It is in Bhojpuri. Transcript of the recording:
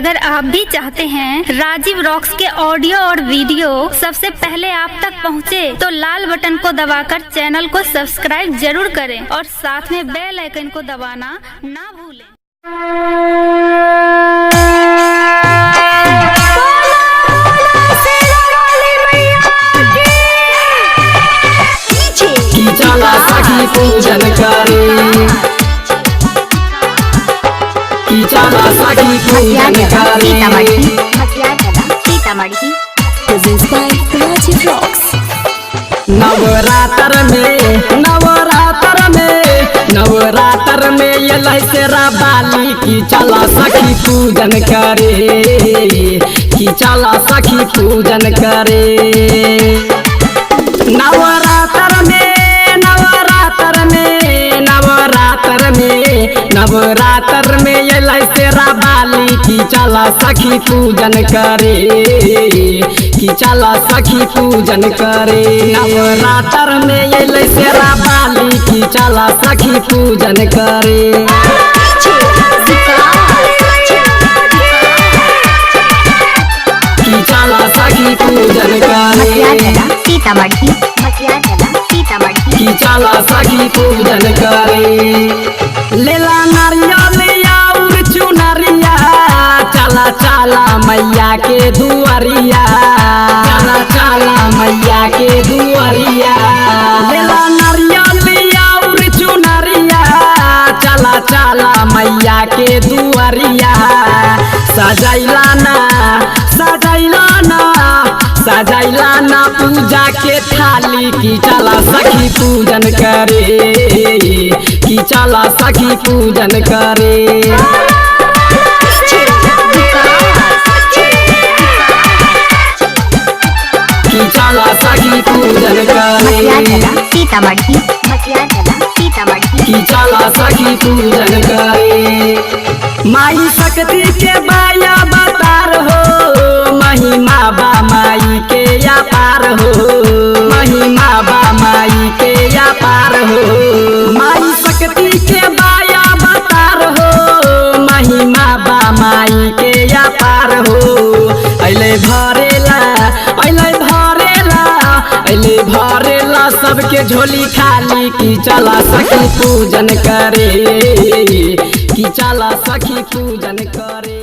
अगर आप भी चाहते हैं राजीव रॉक्स के ऑडियो और वीडियो सबसे पहले आप तक पहुंचे, तो लाल बटन को दबाकर चैनल को सब्सक्राइब जरूर करें और साथ में बेल आइकन को दबाना ना भूलें। चला सखी पूजन करे, चला सखी पूजन करे। नवरात्र में ये लहसेरा बाली की चला सखी पूजन करे, की चला सखी पूजन करे। नवरात्र में ये लहसेरा बाली की चला सखी पूजन करे, की चला सखी पूजन करे। नवरात्र में ये लहसेरा बाली की चला सखी पूजन करे। की चला सखी पूजन करे, की चला सखी पूजन करे। लेला नारियल और चुनरिया, चला चला मैया के दुआरिया, चला चला मैया के दुआरिया। लेला नारियल और चुनरिया, चला चला मैया के दुआरिया। सजैला ना सजैला ना सजैला ना पूजा के थाली की चला सखी पूजन करे, की चला सखी पूजन करे। की चला सखी पूजन करे, की चला सखी पूजन करे। माई शक्ति के बाया बतार हो, महिमा बा माई के अपार हो, महिमा बा माई के अपार हो। माई शक्ति के बाया बतार हो, महिमा बा माई के अपार हो। अइले भरेला अइले भरेला अइले भरेला सबके झोली खाली की चला सखी पूजन करे, की चला सखी पूजन करे।